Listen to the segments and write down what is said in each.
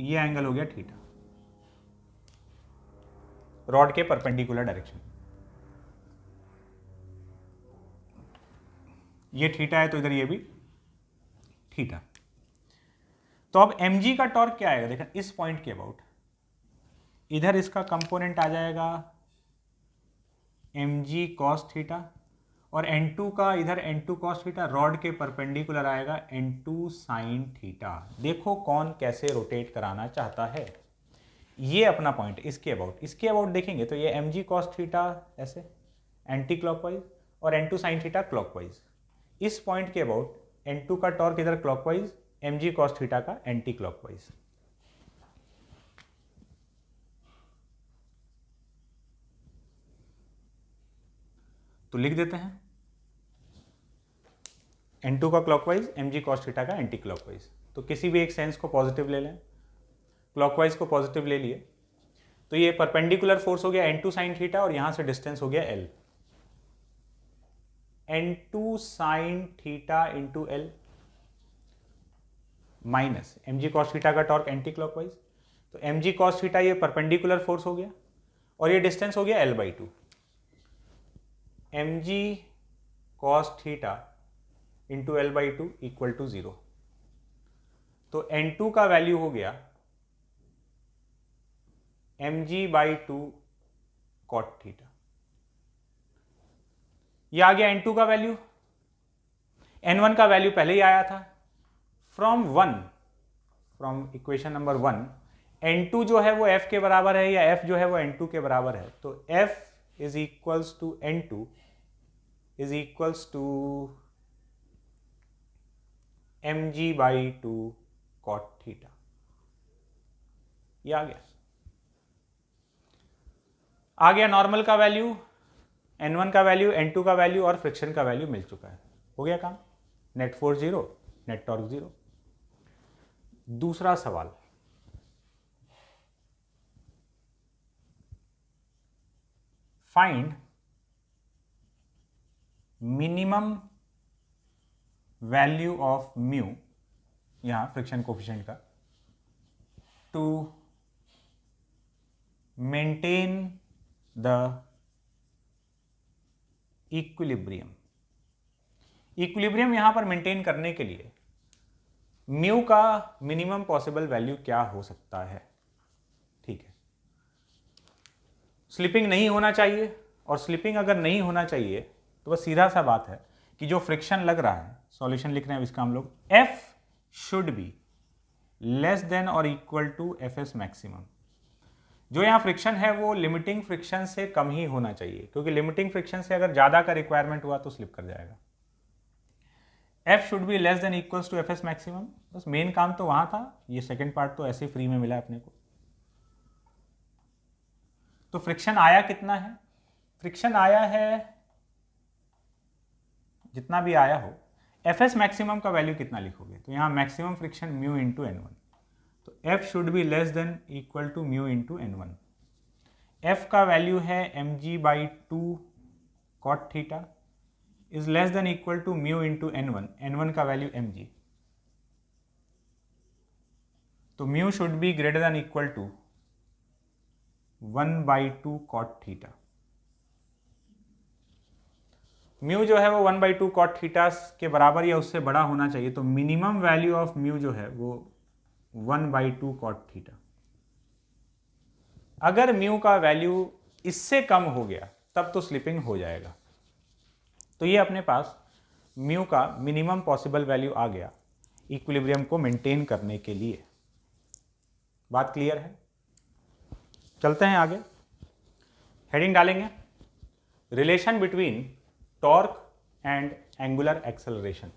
ये एंगल हो गया थीटा, रॉड के परपेंडिकुलर डायरेक्शन। ये थीटा है तो इधर ये भी थीटा। तो अब mg का टॉर्क क्या आएगा, देखा इस पॉइंट के अबाउट, इधर इसका कंपोनेंट आ जाएगा mg cos थीटा, और n2 का इधर n2 cos थीटा, रॉड के परपेंडिकुलर आएगा n2 sin थीटा। देखो कौन कैसे रोटेट कराना चाहता है। ये अपना पॉइंट इसके अबाउट देखेंगे तो ये mg cos थीटा ऐसे एंटी क्लॉकवाइज और n2 sin थीटा क्लॉकवाइज। इस पॉइंट के अबाउट n2 का टॉर्क इधर क्लॉकवाइज, mg cos थीटा का एंटी क्लॉकवाइज। तो लिख देते हैं n2 का क्लॉकवाइज, mg cos थीटा का एंटी क्लॉकवाइज। तो किसी भी एक सेंस को पॉजिटिव ले लें, क्लॉकवाइज को पॉजिटिव ले लिए, तो ये परपेंडिकुलर फोर्स हो गया n2 sin थीटा और यहां से डिस्टेंस हो गया l, n2 sin theta into l minus mg cos theta का टॉर्क एंटी क्लॉकवाइज। तो mg cos थीटा ये परपेंडिकुलर फोर्स हो गया और ये डिस्टेंस हो गया l/2, mg cos theta into l/2 equal to 0। तो n2 का वैल्यू हो गया mg/2 cot थीटा। ये आ गया n2 का वैल्यू, n1 का वैल्यू पहले ही आया था। फ्रॉम इक्वेशन नंबर 1 n2 जो है वो f के बराबर है या f जो है वो n2 के बराबर है। तो f is equals to n2 is equals to mg/2 cot theta. ये आ गया नॉर्मल का वैल्यू, n1 का वैल्यू, n2 का वैल्यू और फ्रिक्शन का वैल्यू मिल चुका है। हो गया काम, नेट फोर्स 0, नेट टॉर्क 0। दूसरा सवाल, find minimum value of mu, यहां फ्रिक्शन कोफिशिएंट का, to maintain the equilibrium. Equilibrium यहां पर मेंटेन करने के लिए म्यू का मिनिमम पॉसिबल वैल्यू क्या हो सकता है। ठीक है, स्लिपिंग नहीं होना चाहिए, और स्लिपिंग अगर नहीं होना चाहिए तो बस सीधा सा बात है कि जो फ्रिक्शन लग रहा है, सॉल्यूशन लिख रहे हैं इसका हम लोग, F should be less then और इक्वल टू Fs मैक्सिमम। जो यहाँ फ्रिक्शन है वो लिमिटिंग फ्रिक्शन से कम ही होना चाहिए, क्योंकि लिमिटिंग फ्रिक्शन से अगर ज़्यादा का रिक्वायरमेंट हुआ तो स्लिप कर जाएगा। F should be less than equals to Fs maximum. बस मेन काम तो वहाँ था, ये सेकेंड पार्ट तो ऐसे फ्री में मिला अपने को। तो फ्रिक्शन आया कितना है, फ्रिक्शन आया है जितना भी आया हो, Fs मैक्सिमम का वैल्यू कितना लिखोगे, तो यहाँ maximum friction mu into n1, तो F should be less than equal to mu into n1। F का वैल्यू है mg/2 cot थीटा is less than equal to mu into n1, n1 का वैल्यू mg, तो mu should be greater than equal to 1/2 cot theta. Mu जो है वो 1/2 cot theta के बराबर या उससे बड़ा होना चाहिए, तो मिनिमम वैल्यू ऑफ म्यू जो है वो 1/2 cot थीटा। अगर म्यू का वैल्यू इससे कम हो गया तब तो स्लिपिंग हो जाएगा। तो ये अपने पास म्यू का मिनिमम पॉसिबल वैल्यू आ गया इक्विलिब्रियम को मेंटेन करने के लिए। बात क्लियर है? चलते हैं आगे, हेडिंग डालेंगे, relation between torque and angular acceleration.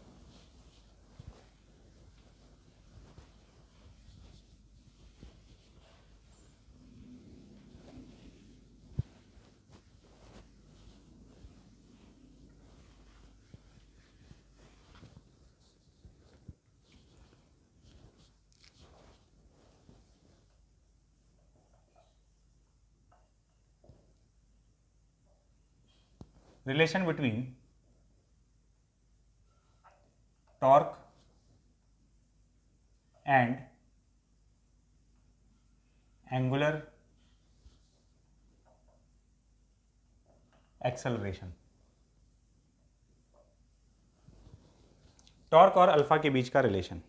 Relation between torque and angular acceleration. Torque और अल्फा के बीच का रिलेशन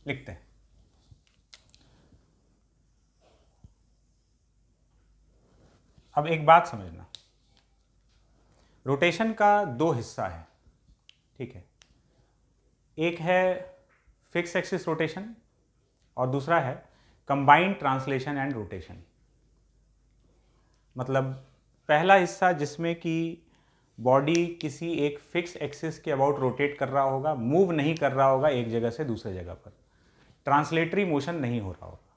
लिखते हैं। अब एक बात समझना, रोटेशन का दो हिस्सा है, ठीक है। एक है फिक्स एक्सिस रोटेशन और दूसरा है कंबाइंड ट्रांसलेशन एंड रोटेशन। मतलब पहला हिस्सा जिसमें कि बॉडी किसी एक फिक्स एक्सिस के अबाउट रोटेट कर रहा होगा, मूव नहीं कर रहा होगा एक जगह से दूसरे जगह पर, ट्रांसलेटरी मोशन नहीं हो रहा होगा।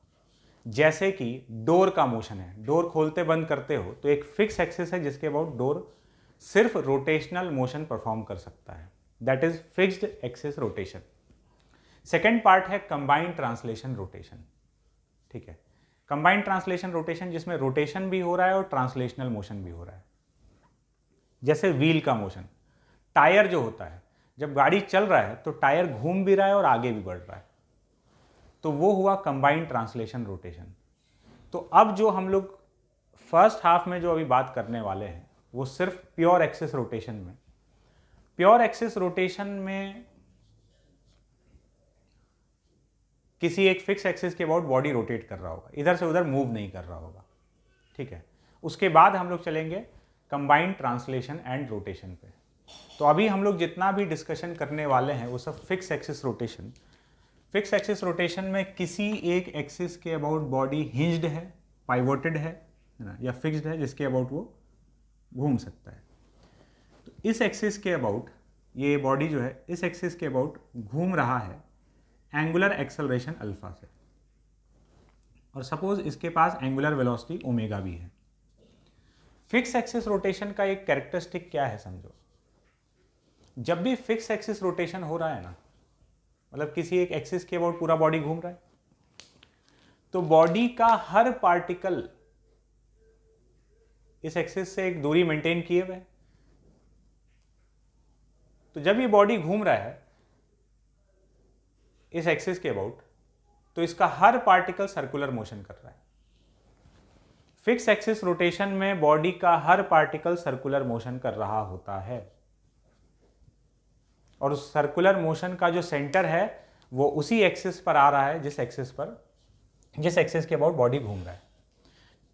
जैसे कि डोर का मोशन है, डोर खोलते बंद करते हो तो एक फिक्स एक्सिस है जिसके अबाउट डोर सिर्फ रोटेशनल मोशन परफॉर्म कर सकता है, that is fixed axis rotation. Second part है कंबाइंड ट्रांसलेशन रोटेशन, ठीक है। कंबाइंड ट्रांसलेशन रोटेशन जिसमें रोटेशन भी हो रहा है और ट्रांसलेशनल मोशन भी हो रहा है। जैसे व्हील का मोशन, टायर जो होता है, जब गाड़ी चल रहा है तो टायर घूम भी रहा है और आगे भी बढ़ रहा है, तो वो हुआ कंबाइंड ट्रांसलेशन रोटेशन। तो अब जो हम लोग फर्स्ट हाफ में जो अभी बात करने वाले हैं वो सिर्फ प्योर एक्सिस रोटेशन में। प्योर एक्सिस रोटेशन में किसी एक फिक्स एक्सिस के अबाउट बॉडी रोटेट कर रहा होगा, इधर से उधर मूव नहीं कर रहा होगा, ठीक है। उसके बाद हम लोग चलेंगे कंबाइंड ट्रांसलेशन एंड रोटेशन पे। तो अभी हम लोग जितना भी डिस्कशन करने वाले हैं वो सब fix axis rotation. Fix axis rotation में किसी एक एक्सिस के अबाउट बॉडी हिंज्ड है, पाइवोटेड है ना, या फिक्स्ड है जिसके अबाउट वो घूम सकता है। तो इस एक्सिस के अबाउट ये बॉडी जो है इस एक्सिस के अबाउट घूम रहा है एंगुलर एक्सेलरेशन अल्फा से, और सपोज इसके पास एंगुलर वेलोसिटी ओमेगा भी है। फिक्स एक्सिस रोटेशन का एक कैरेक्टरिस्टिक क्या है समझो, जब भी फिक्स एक्सिस रोटेशन हो रहा है ना, मतलब किसी एक एक्सिस के अबाउट पूरा बॉडी घूम रहा है, तो बॉडी का हर पार्टिकल इस एक्सिस से एक दूरी मेंटेन किए हुए। तो जब ये बॉडी घूम रहा है इस एक्सिस के अबाउट, तो इसका हर पार्टिकल सर्कुलर मोशन कर रहा है। फिक्स एक्सिस रोटेशन में बॉडी का हर पार्टिकल सर्कुलर मोशन कर रहा होता है, और उस सर्कुलर मोशन का जो सेंटर है वो उसी एक्सिस पर आ रहा है जिस एक्सिस के अबाउट बॉडी घूम रहा है।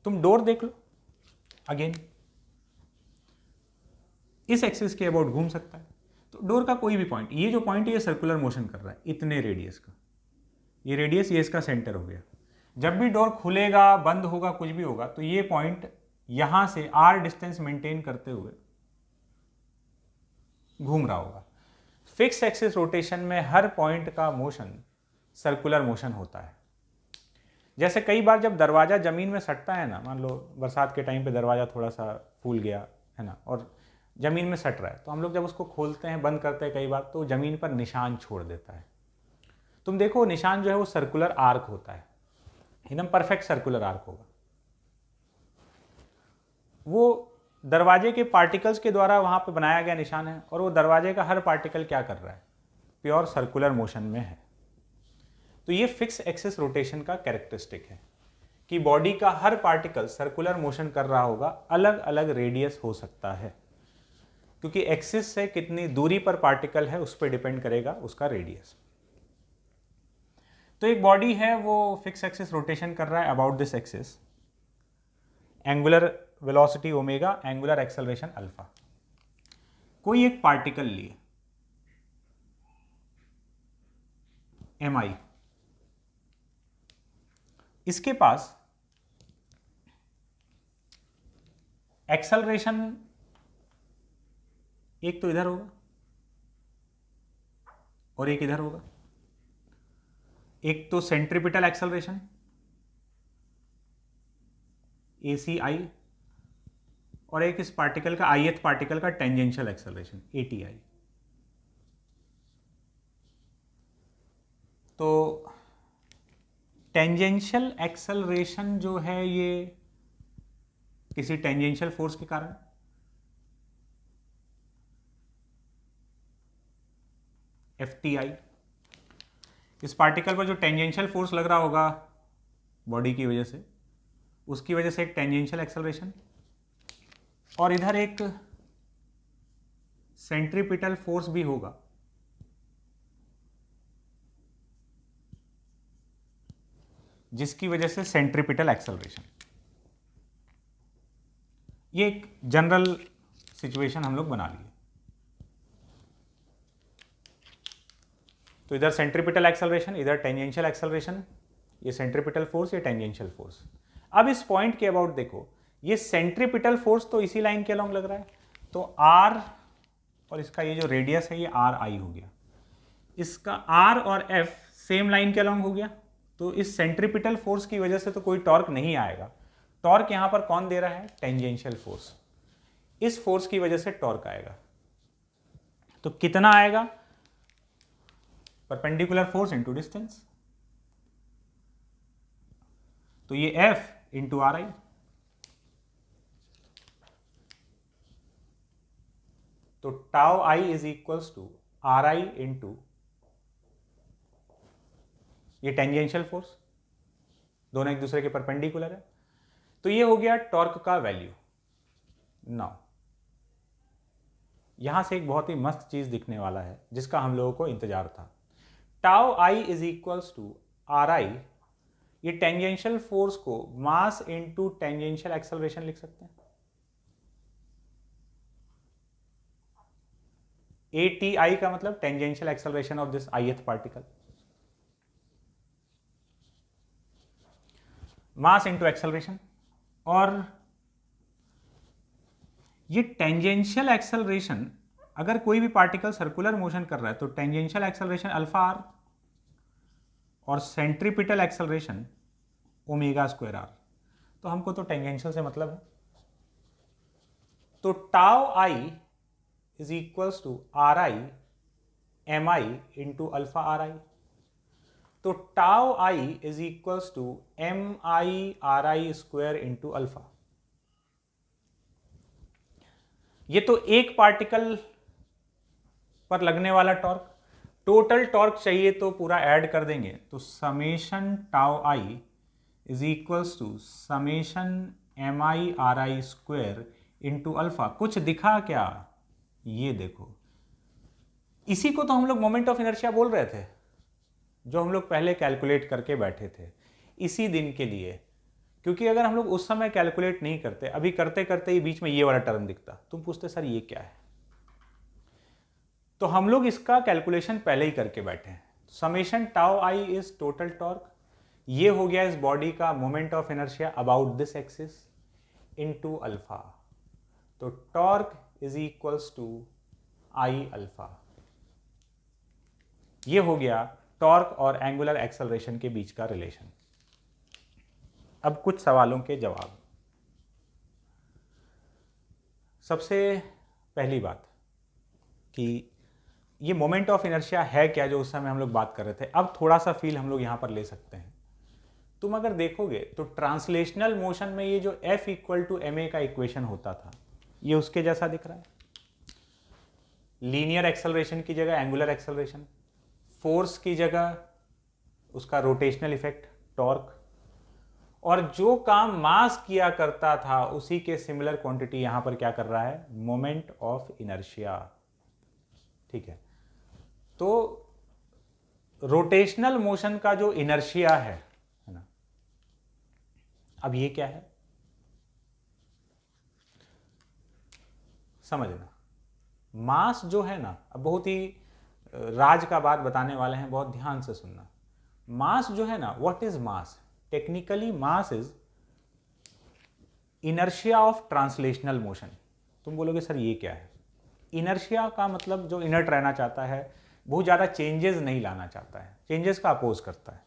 तुम डोर देख लो, अगेन इस एक्सिस के अबाउट घूम सकता है, तो डोर का कोई भी पॉइंट, ये जो पॉइंट है ये सर्कुलर मोशन कर रहा है इतने रेडियस का, ये रेडियस ये इसका सेंटर हो गया। जब भी डोर खुलेगा, बंद होगा, कुछ भी होगा, तो ये पॉइंट यहां से आर डिस्टेंस मेंटेन करते हुए घूम रहा होगा। फिक्स एक्सिस रोटेशन में हर पॉइंट का मोशन सर्कुलर मोशन होता है। जैसे कई बार जब दरवाजा जमीन में सटता है ना, मान लो बरसात के टाइम पे दरवाजा थोड़ा सा फूल गया है ना, और जमीन में सट रहा है, तो हम लोग जब उसको खोलते हैं, बंद करते हैं कई बार, तो जमीन पर निशान छोड़ देता है। तुम देखो निशान जो है वो सर्कुलर आर्क होता है, एकदम परफेक्ट सर्कुलर आर्क होगा। वो दरवाजे के पार्टिकल्स के द्वारा वहां पे बनाया गया निशान है, और वो दरवाजे का हर पार्टिकल क्या कर रहा है, प्योर सर्कुलर मोशन में है। तो ये फिक्स एक्सिस रोटेशन का कैरेक्टरिस्टिक है कि बॉडी का हर पार्टिकल सर्कुलर मोशन कर रहा होगा, अलग अलग रेडियस हो सकता है, क्योंकि एक्सिस से कितनी दूरी पर पार्टिकल है उस पर डिपेंड करेगा उसका रेडियस। तो एक बॉडी है वो फिक्स एक्सिस रोटेशन कर रहा है about this axis, angular velocity omega, angular acceleration alpha. कोई एक पार्टिकल लिए mi, इसके पास एक्सेलरेशन एक तो इधर होगा और एक इधर होगा, एक तो सेंट्रीपिटल एक्सेलरेशन ACI, और एक इस पार्टिकल का ith पार्टिकल का टेंजेंशियल एक्सेलरेशन ATI। तो टेंजेंशियल एक्सेलरेशन जो है ये किसी टेंजेंशियल फोर्स के कारण, FTI, इस पार्टिकल पर जो टेंजेंशियल फोर्स लग रहा होगा बॉडी की वजह से, उसकी वजह से एक टेंजेंशियल एक्सेलरेशन, और इधर एक सेंट्रीपिटल फोर्स भी होगा जिसकी वजह से सेंट्रीपिटल एक्सेलरेशन। ये एक जनरल सिचुएशन हम लोग बना लिए। तो इधर सेंट्रीपिटल एक्सेलरेशन, इधर टेंजेंशियल एक्सेलरेशन, ये सेंट्रीपिटल फोर्स, ये टेंजेंशियल फोर्स। अब इस पॉइंट के अबाउट देखो, ये सेंट्रीपिटल फोर्स तो इसी लाइन के अलोंग लग रहा है, तो आर और इसका ये जो रेडियस है ये आर आई हो गया, इसका आर और एफ सेम लाइन के अलोंग हो गया, तो इस सेंट्रीपिटल फोर्स की वजह से तो कोई टॉर्क नहीं आएगा। टॉर्क यहां पर कौन दे रहा है? Tangential force. इस फोर्स की वजह से टॉर्क आएगा, तो कितना आएगा? परपेंडिकुलर फोर्स इंटू डिस्टेंस, तो ये एफ इंटू आर आई, तो tau I is equals to are I into ये टेंजेंशियल फोर्स, दोनों एक दूसरे के परपेंडिकुलर है। तो ये हो गया टॉर्क का वैल्यू। नाउ यहां से एक बहुत ही मस्त चीज दिखने वाला है जिसका हम लोगों को इंतजार था। Tau I is equals to are I, ये टेंजेंशियल फोर्स को मास इनटू टेंजेंशियल एक्सेलरेशन लिख सकते हैं। ATI का मतलब tangential acceleration of this ith particle, mass into acceleration. और ये टेंजेंशियल एक्सेलरेशन, अगर कोई भी पार्टिकल सर्कुलर मोशन कर रहा है तो टेंजेंशियल एक्सेलरेशन अल्फा आर और centripetal acceleration omega square r. तो हमको तो टेंजेंशियल से मतलब है, तो tau I is equals to are i m i into alpha r आई, तो tau I is equals to m I R I square into alpha. ये तो एक पार्टिकल पर लगने वाला टॉर्क। टोटल टॉर्क चाहिए तो पूरा ऐड कर देंगे, तो summation tau I is equals to summation M I R I square into alpha. कुछ दिखा क्या? ये देखो, इसी को तो हम लोग मोमेंट ऑफ इनर्शिया बोल रहे थे, जो हम लोग पहले कैलकुलेट करके बैठे थे इसी दिन के लिए। क्योंकि अगर हम लोग उस समय कैलकुलेट नहीं करते, अभी करते करते ही बीच में ये वाला टर्म दिखता, तुम पूछते सर ये क्या है, तो हम लोग इसका कैलकुलेशन पहले ही करके बैठे हैं। Summation tau I is total torque, ये हो गया इस बॉडी का moment of inertia about this axis into alpha, तो torque is equals to I alpha. ये हो गया टॉर्क और एंगुलर एक्सेलरेशन के बीच का रिलेशन। अब कुछ सवालों के जवाब। सबसे पहली बात कि ये मोमेंट ऑफ इनर्शिया है क्या, जो उस समय हम लोग बात कर रहे थे। अब थोड़ा सा फील हम लोग यहां पर ले सकते हैं। तुम अगर देखोगे तो ट्रांसलेशनल मोशन में ये जो F इक्वल टू ma का इक्वेशन होता था, ये उसके जैसा दिख रहा है। लीनियर एक्सेलरेशन की जगह एंगुलर एक्सेलरेशन, फोर्स की जगह उसका रोटेशनल इफेक्ट टॉर्क, और जो काम मास किया करता था उसी के सिमिलर क्वांटिटी यहां पर क्या कर रहा है? Moment of inertia. ठीक है, तो रोटेशनल मोशन का जो इनर्शिया है ना, अब ये क्या है समझना। मास जो है ना, अब बहुत ही राज का बात बताने वाले हैं, बहुत ध्यान से सुनना। मास जो है ना, what is mass? Technically mass is inertia of translational motion. तुम बोलोगे सर ये क्या है? इनर्शिया का मतलब जो इनर्ट रहना चाहता है, बहुत ज़्यादा चेंजेस नहीं लाना चाहता है, चेंजेस का अपोज करता है।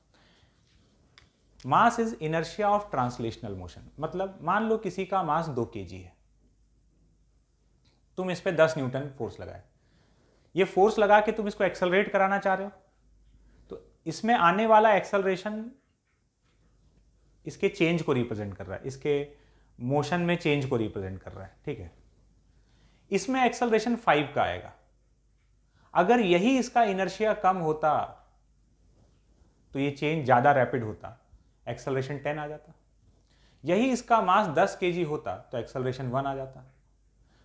Mass is inertia of translational motion. मतलब मान लो किसी का मास 2 kg है, तुम इस पे 10 न्यूटन फोर्स लगाए, ये फोर्स लगा के तुम इसको एक्सेलरेट कराना चाह रहे हो, तो इसमें आने वाला एक्सेलरेशन इसके चेंज को रिप्रेजेंट कर रहा है, इसके मोशन में चेंज को रिप्रेजेंट कर रहा है। ठीक है, इसमें एक्सेलरेशन 5 का आएगा। अगर यही इसका इनर्शिया कम होता तो ये चेंज ज़्यादा रैपिड होता, एक्सेलरेशन 10 आ जाता। यही इसका मास 10 kg होता तो एक्सेलरेशन 1 आ जाता।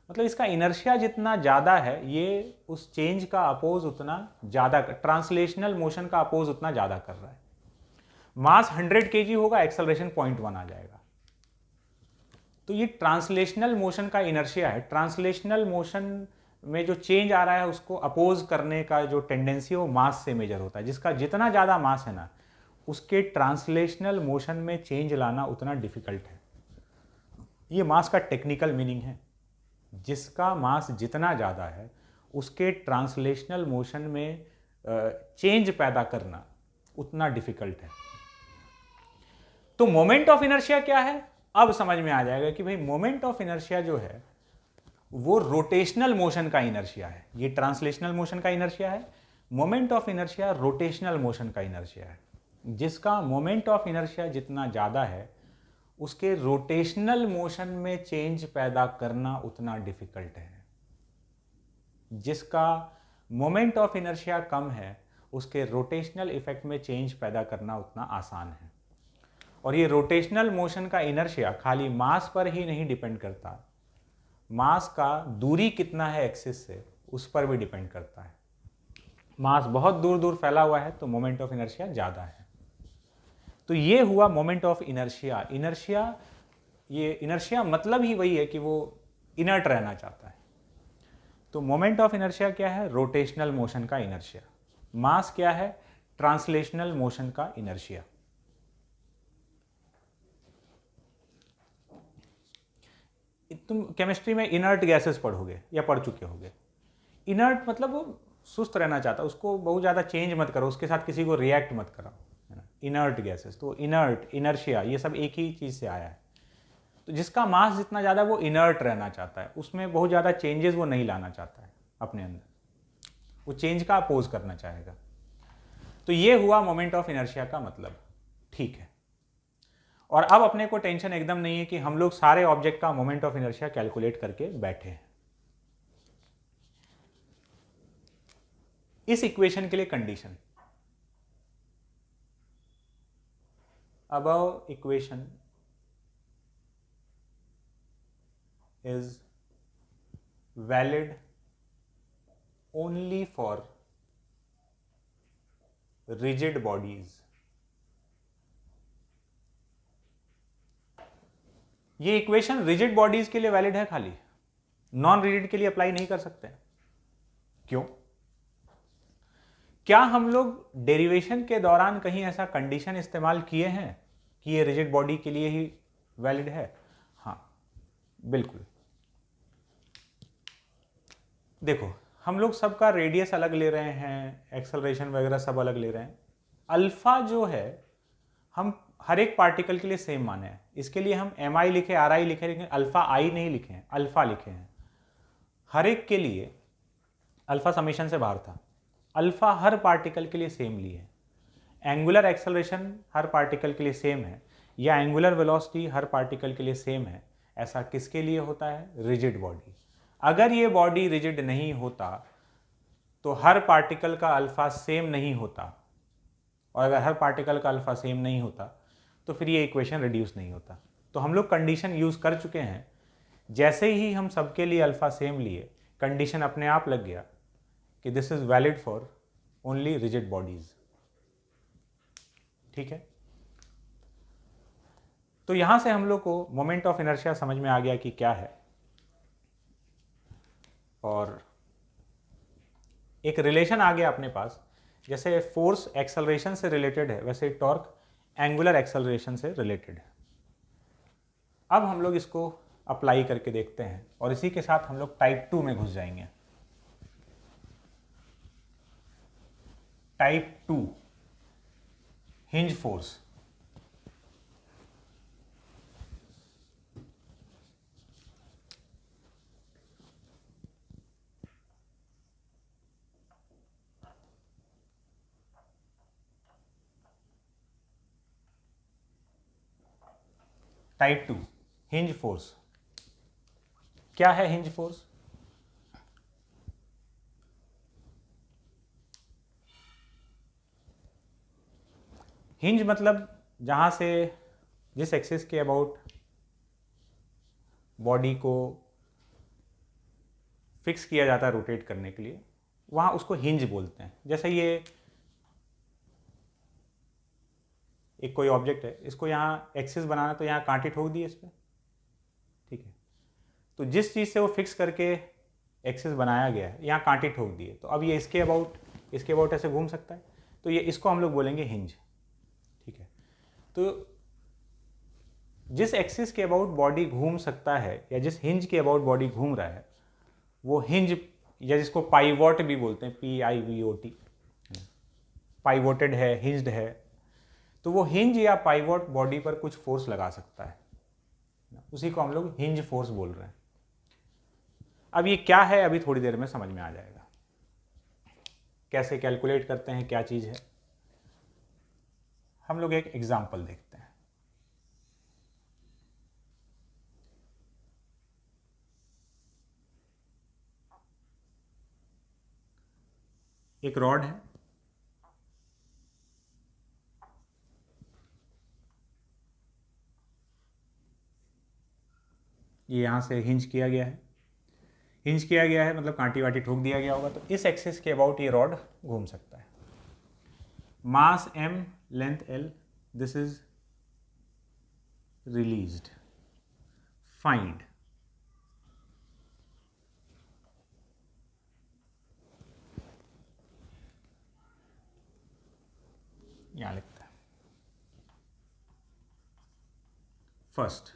मतलब इसका इनर्शिया जितना ज़्यादा है, ये उस चेंज का अपोज उतना ज़्यादा, ट्रांसलेशनल मोशन का अपोज उतना ज़्यादा कर रहा है। मास 100 kg होगा, एक्सेलरेशन 0.1 आ जाएगा। तो ये ट्रांसलेशनल मोशन का इनर्शिया है। ट्रांसलेशनल मोशन में जो चेंज आ रहा है उसको अपोज करने का जो टेंडेंसी है वो मास से मेजर होता है। जिसका जितना ज़्यादा मास है ना, उसके ट्रांसलेशनल मोशन में चेंज लाना उतना डिफिकल्ट है। ये मास का टेक्निकल मीनिंग है। जिसका मास जितना ज़्यादा है उसके ट्रांसलेशनल मोशन में चेंज पैदा करना उतना डिफिकल्ट है। तो मोमेंट ऑफ इनर्शिया क्या है, अब समझ में आ जाएगा कि भाई मोमेंट ऑफ इनर्शिया जो है वो रोटेशनल मोशन का इनर्शिया है। ये ट्रांसलेशनल मोशन का इनर्शिया है, moment of inertia rotational motion का इनर्शिया है। जिसका मोमेंट ऑफ इनर्शिया जितना ज़्यादा है उसके रोटेशनल मोशन में चेंज पैदा करना उतना डिफिकल्ट है। जिसका मोमेंट ऑफ इनर्शिया कम है उसके रोटेशनल इफेक्ट में चेंज पैदा करना उतना आसान है। और ये रोटेशनल मोशन का इनर्शिया खाली मास पर ही नहीं डिपेंड करता, मास का दूरी कितना है एक्सिस से उस पर भी डिपेंड करता है। मास बहुत दूर दूर फैला हुआ है तो मोमेंट ऑफ इनर्शिया ज़्यादा है। तो ये हुआ मोमेंट ऑफ इनर्शिया। ये इनर्शिया मतलब ही वही है कि वो इनर्ट रहना चाहता है। तो मोमेंट ऑफ इनर्शिया क्या है, रोटेशनल मोशन का इनर्शिया। मास क्या है, ट्रांसलेशनल मोशन का इनर्शिया। तुम केमिस्ट्री में इनर्ट गैसेस पढ़ोगे या पढ़ चुके होगे। इनर्ट मतलब वो सुस्त रहना चाहता, उसको बहुत ज़्यादा चेंज मत करो, उसके साथ किसी को रिएक्ट मत कराओ, है ना। इनर्ट गैसेस, तो इनर्ट, इनर्शिया, ये सब एक ही चीज़ से आया है। तो जिसका मास जितना ज़्यादा वो इनर्ट रहना चाहता है, उसमें बहुत ज़्यादा चेंजेस वो नहीं लाना चाहता है अपने अंदर, वो चेंज का अपोज करना चाहेगा। तो ये हुआ मोमेंट ऑफ इनर्शिया का मतलब, ठीक है। और अब अपने को टेंशन एकदम नहीं है कि हम लोग सारे ऑब्जेक्ट का मोमेंट ऑफ इनर्शिया कैलकुलेट करके बैठे हैं। इस इक्वेशन के लिए condition, above equation is valid only for rigid bodies. ये इक्वेशन रिजिड बॉडीज के लिए वैलिड है, खाली नॉन रिजिड के लिए अप्लाई नहीं कर सकते। क्यों? क्या हम लोग डेरिवेशन के दौरान कहीं ऐसा कंडीशन इस्तेमाल किए हैं कि ये रिजिड बॉडी के लिए ही वैलिड है? हाँ, बिल्कुल। देखो, हम लोग सबका रेडियस अलग ले रहे हैं, एक्सेलरेशन वगैरह सब अलग ले रहे हैं। अल्फा जो है हम हर एक पार्टिकल के लिए सेम माने हैं। इसके लिए हम mi लिखे, ri लिखे, लेकिन अल्फा आई नहीं लिखे हैं, अल्फा लिखे हैं। हर एक के लिए अल्फा समेशन से बाहर था, अल्फा हर पार्टिकल के लिए सेम लिए। एंगुलर एक्सेलरेशन हर पार्टिकल के लिए सेम है, या एंगुलर वेलोसिटी हर पार्टिकल के लिए सेम है। ऐसा किसके लिए होता है? Rigid body. अगर ये बॉडी रिजिड नहीं होता तो हर पार्टिकल का अल्फा सेम नहीं होता, और अगर हर पार्टिकल का अल्फा सेम नहीं होता तो फिर ये इक्वेशन रिड्यूस नहीं होता। तो हम लोग कंडीशन यूज़ कर चुके हैं। जैसे ही हम सबके लिए अल्फा सेम लिए, कंडीशन अपने आप लग गया कि this is valid for only rigid bodies. ठीक है, तो यहां से हम लोग को मोमेंट ऑफ इनर्शिया समझ में आ गया कि क्या है, और एक रिलेशन आ गया अपने पास। जैसे फोर्स एक्सेलरेशन से रिलेटेड है, वैसे टॉर्क एंगुलर एक्सेलरेशन से रिलेटेड है। अब हम लोग इसको अप्लाई करके देखते हैं, और इसी के साथ हम लोग टाइप 2 में घुस जाएंगे। Type 2 hinge force. Type 2 hinge force. क्या है हिंज फोर्स? हिंज मतलब जहाँ से जिस एक्सिस के अबाउट बॉडी को फिक्स किया जाता है रोटेट करने के लिए, वहाँ उसको हिंज बोलते हैं। जैसे ये एक कोई ऑब्जेक्ट है, इसको यहाँ एक्सिस बनाना, तो यहाँ कांटे ठोक दिए इस पर, ठीक है। तो जिस चीज़ से वो फिक्स करके एक्सिस बनाया गया है, यहाँ कांटे ठोक दिए, तो अब ये इसके अबाउट ऐसे घूम सकता है, तो ये इसको हम लोग बोलेंगे हिंज, ठीक है। तो जिस एक्सिस के अबाउट बॉडी घूम सकता है या जिस हिंज के अबाउट बॉडी घूम रहा है वो हिंज, या जिसको पाइवोट भी बोलते हैं, PIVOT, पाइवोटेड है, हिंज्ड है, तो वो हिंज या पाइवोट बॉडी पर कुछ फोर्स लगा सकता है, उसी को हम लोग हिंज फोर्स बोल रहे हैं। अब ये क्या है अभी थोड़ी देर में समझ में आ जाएगा, कैसे कैलकुलेट करते हैं, क्या चीज़ है। हम लोग एक एग्जाम्पल देखते हैं। एक रॉड है, ये यहाँ से हिंज किया गया है, हिंज किया गया है मतलब कांटी वाटी ठोक दिया गया होगा, तो इस एक्सिस के अबाउट ये रॉड घूम सकता है। Mass m, length l, this is released, find यहां लिखता है। First,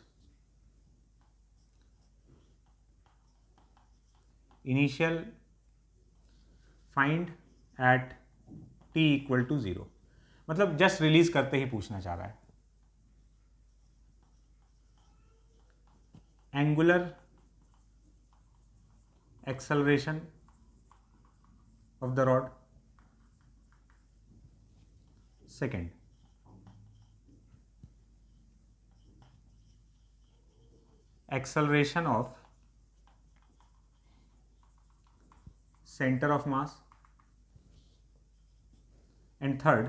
initial find at t equal to 0, मतलब जस्ट रिलीज करते ही पूछना चाह रहा है। Angular acceleration of the rod, second acceleration of center of mass, and third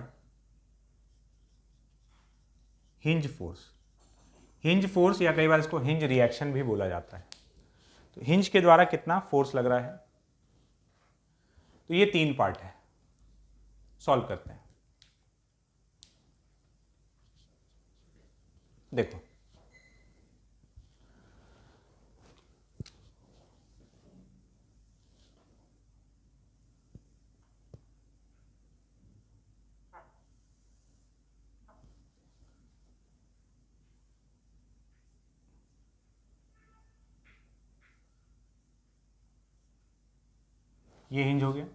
hinge force। Hinge force या कई बार इसको हिंज रिएक्शन भी बोला जाता है। तो हिंज के द्वारा कितना फोर्स लग रहा है, तो ये 3 पार्ट है, सॉल्व करते हैं। देखो ये हिंज हो गया,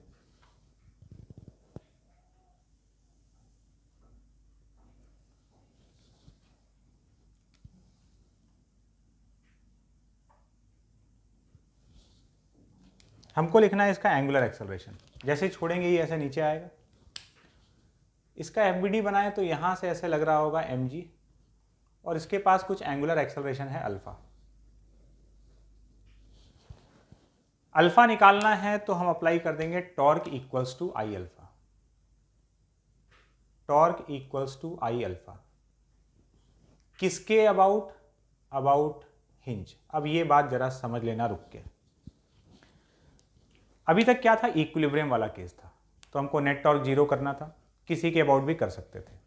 हमको लिखना है इसका एंगुलर एक्सेलरेशन। जैसे ही छोड़ेंगे ये ऐसे नीचे आएगा, इसका FBD बनाए तो यहां से ऐसे लग रहा होगा mg, और इसके पास कुछ एंगुलर एक्सेलरेशन है अल्फा। अल्फा निकालना है तो हम अप्लाई कर देंगे torque equals to I alpha, torque equals to I alpha किसके अबाउट, अबाउट हिंज। अब ये बात जरा समझ लेना रुक के। अभी तक क्या था, इक्विलिब्रियम वाला केस था, तो हमको नेट टॉर्क 0 करना था, किसी के अबाउट भी कर सकते थे,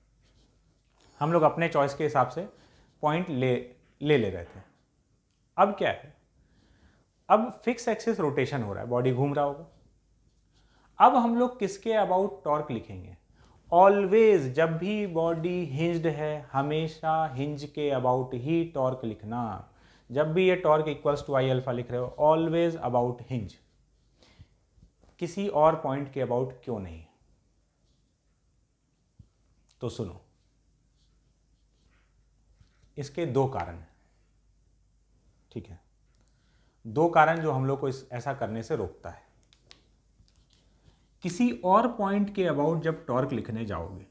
हम लोग अपने चॉइस के हिसाब से पॉइंट ले रहे थे। अब क्या है, अब फिक्स एक्सिस रोटेशन हो रहा है, बॉडी घूम रहा होगा। अब हम लोग किसके अबाउट टॉर्क लिखेंगे, ऑलवेज जब भी बॉडी हिंज्ड है हमेशा हिंज के अबाउट ही टॉर्क लिखना। जब भी ये torque equals to I alpha लिख रहे हो, ऑलवेज अबाउट हिंज, किसी और पॉइंट के अबाउट क्यों नहीं। तो सुनो, इसके 2 कारण हैं, ठीक है, 2 कारण जो हम लोग को ऐसा करने से रोकता है। किसी और पॉइंट के अबाउट जब टॉर्क लिखने जाओगे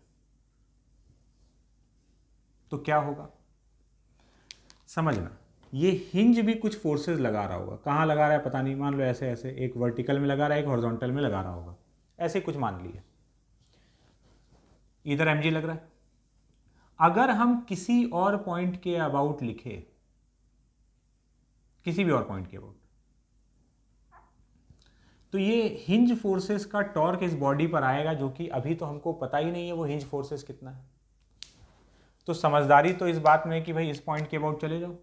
तो क्या होगा, समझना, ये हिंज भी कुछ फोर्सेस लगा रहा होगा। कहाँ लगा रहा है पता नहीं, मान लो ऐसे ऐसे, एक वर्टिकल में लगा रहा है, एक हॉरिजॉन्टल में लगा रहा होगा, ऐसे कुछ मान लिए। इधर mg लग रहा है, अगर हम किसी और पॉइंट के अबाउट लिखे, किसी भी और पॉइंट के अबाउट, तो ये हिंज फोर्सेस का टॉर्क इस बॉडी पर आएगा, जो कि अभी तो हमको पता ही नहीं है वो हिंज फोर्सेस कितना है। तो समझदारी तो इस बात में कि भाई इस पॉइंट के अबाउट चले जाओ,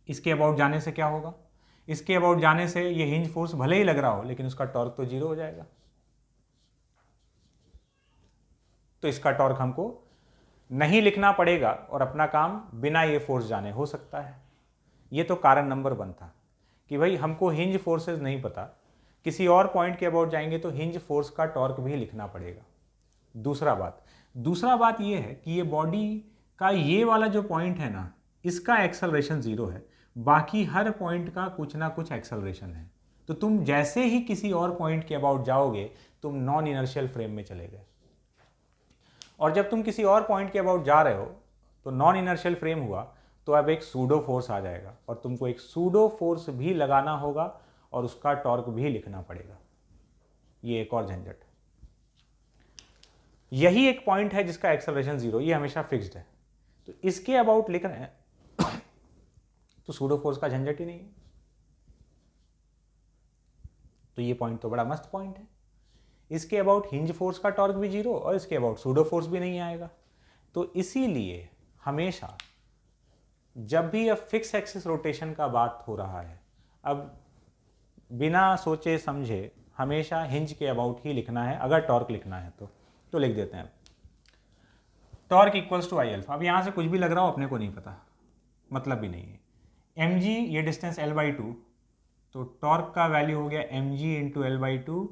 इसके अबाउट जाने से क्या होगा, इसके अबाउट जाने से ये हिंज फोर्स भले ही लग रहा हो लेकिन उसका टॉर्क तो जीरो हो जाएगा। तो इसका टॉर्क हमको नहीं लिखना पड़ेगा और अपना काम बिना ये फोर्स जाने हो सकता है। ये तो कारण नंबर 1 था कि भाई हमको हिंज फोर्सेस नहीं पता, किसी और पॉइंट के अबाउट जाएंगे तो हिंज फोर्स का टॉर्क भी लिखना पड़ेगा। दूसरा बात ये है कि ये बॉडी का ये वाला जो पॉइंट है ना, इसका एक्सेलरेशन 0 है, बाकी हर पॉइंट का कुछ ना कुछ एक्सेलरेशन है। तो तुम जैसे ही किसी और पॉइंट के अबाउट जाओगे तुम नॉन इनर्शियल फ्रेम में चले गए, और जब तुम किसी और पॉइंट के अबाउट जा रहे हो तो नॉन इनर्शियल फ्रेम हुआ, तो अब एक सूडो फोर्स आ जाएगा और तुमको एक सूडो फोर्स भी लगाना होगा और उसका टॉर्क भी लिखना पड़ेगा। ये एक और झंझट। यही एक पॉइंट है जिसका एक्सेलरेशन 0, ये हमेशा फिक्स्ड है, तो इसके अबाउट लिख रहे हैं तो सूडो फोर्स का झंझट ही नहीं है। तो ये पॉइंट तो बड़ा मस्त पॉइंट है, इसके अबाउट हिंज फोर्स का टॉर्क भी 0 और इसके अबाउट सूडो फोर्स भी नहीं आएगा। तो इसीलिए हमेशा जब भी अब फिक्स एक्सिस रोटेशन का बात हो रहा है, अब बिना सोचे समझे हमेशा हिंज के अबाउट ही लिखना है अगर टॉर्क लिखना है तो लिख देते हैं torque equals to I alpha. अब यहाँ से कुछ भी लग रहा हो अपने को नहीं पता, मतलब भी नहीं है। एम जी ये डिस्टेंस L/2, तो टॉर्क का वैल्यू हो गया mg इंटू L/2।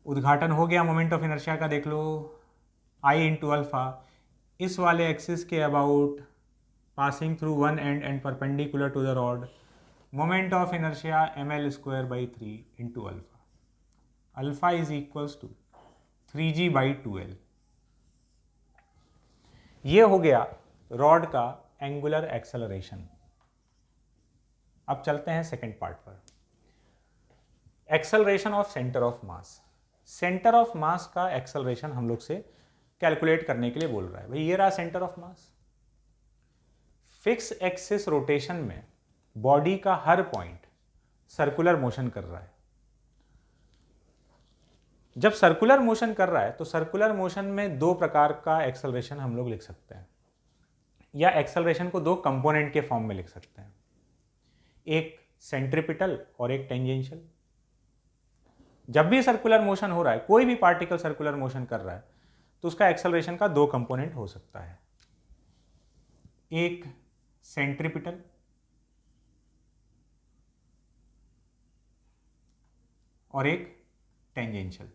उद्घाटन हो गया मोमेंट ऑफ इनर्शिया का, देख लो I इंटू अल्फा, इस वाले एक्सिस के about passing through one end and perpendicular to the rod, moment of inertia ml²/3 into alpha. Alpha is equals to 3g/2l। ये हो गया रॉड का एंगुलर एक्सेलरेशन। अब चलते हैं सेकंड पार्ट पर, acceleration of centre of mass. Centre of mass का acceleration हम लोग से कैलकुलेट करने के लिए बोल रहा है। भाई ये रहा centre of mass. Fix axis rotation में बॉडी का हर पॉइंट सर्कुलर मोशन कर रहा है। जब सर्कुलर मोशन कर रहा है तो सर्कुलर मोशन में 2 प्रकार का एक्सेलरेशन हम लोग लिख सकते हैं, या एक्सेलरेशन को 2 कंपोनेंट के फॉर्म में लिख सकते हैं, एक सेंट्रिपिटल और एक टेंजेंशियल। जब भी सर्कुलर मोशन हो रहा है, कोई भी पार्टिकल सर्कुलर मोशन कर रहा है, तो उसका एक्सेलरेशन का 2 कंपोनेंट हो सकता है, एक सेंट्रिपिटल और एक टेंजेंशियल।